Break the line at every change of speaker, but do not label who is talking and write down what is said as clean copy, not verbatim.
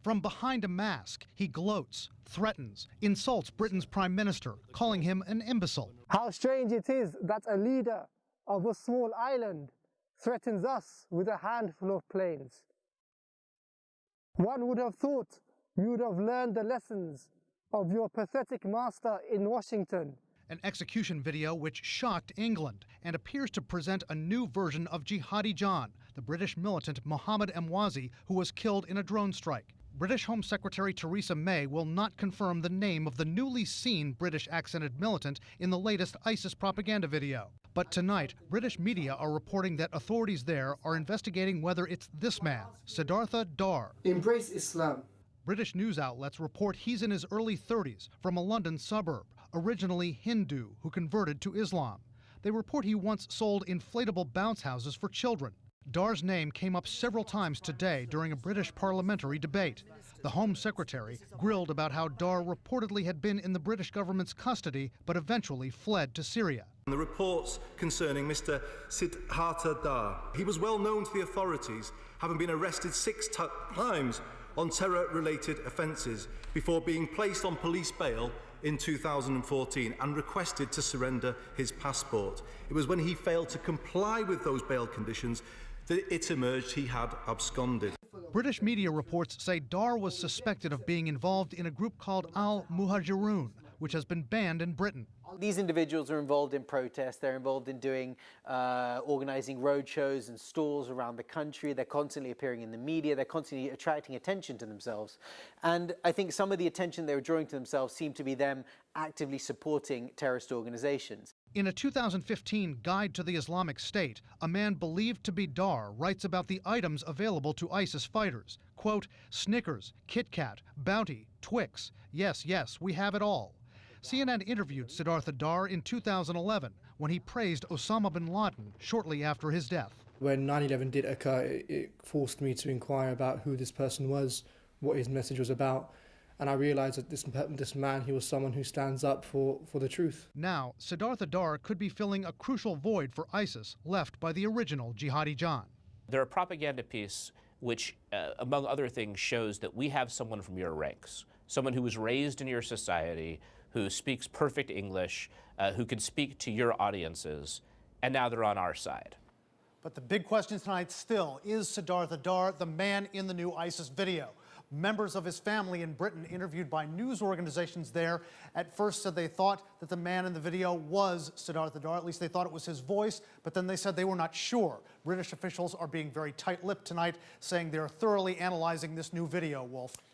From behind a mask, he gloats, threatens, insults Britain's Prime Minister, calling him an imbecile.
How strange it is that a leader of a small island threatens us with a handful of planes. One would have thought you would have learned the lessons of your pathetic master in Washington.
An execution video which shocked England and appears to present a new version of Jihadi John, the British militant Mohammed Emwazi who was killed in a drone strike. British Home Secretary Theresa May will not confirm the name of the newly seen British-accented militant in the latest ISIS propaganda video. But tonight, British media are reporting that authorities there are investigating whether it's this man, Siddhartha Dhar.
Embrace Islam.
British news outlets report he's in his early 30s, from a London suburb, originally Hindu, who converted to Islam. They report he once sold inflatable bounce houses for children. Dhar's name came up several times today during a British parliamentary debate. The Home Secretary grilled about how Dhar reportedly had been in the British government's custody but eventually fled to Syria.
The reports concerning Mr. Siddhartha Dhar. He was well known to the authorities, having been arrested 6 times on terror-related offences before being placed on police bail in 2014 and requested to surrender his passport. It was when he failed to comply with those bail conditions that it emerged he had absconded.
British media reports say Dhar was suspected of being involved in a group called Al-Muhajirun, which has been banned in Britain.
These individuals are involved in protests. They're involved in organizing roadshows and stalls around the country. They're constantly appearing in the media. They're constantly attracting attention to themselves. And I think some of the attention they were drawing to themselves seemed to be them actively supporting terrorist organizations.
In a 2015 Guide to the Islamic State, a man believed to be Dhar writes about the items available to ISIS fighters. Quote, Snickers, Kit Kat, Bounty, Twix. Yes, yes, we have it all. CNN interviewed Siddhartha Dhar in 2011 when he praised Osama bin Laden shortly after his death.
When 9/11 did occur, it forced me to inquire about who this person was, what his message was about, and I realized that this man, he was someone who stands up for the truth.
Now, Siddhartha Dhar could be filling a crucial void for ISIS left by the original Jihadi John.
They're a propaganda piece which, among other things, shows that we have someone from your ranks, someone who was raised in your society, who speaks perfect English, who can speak to your audiences, and now they're on our side.
But the big question tonight still is Siddhartha Dhar the man in the new ISIS video? Members of his family in Britain interviewed by news organizations there at first said they thought that the man in the video was Siddhartha Dhar, at least they thought it was his voice, but then they said they were not sure. British officials are being very tight-lipped tonight, saying they're thoroughly analyzing this new video, Wolf.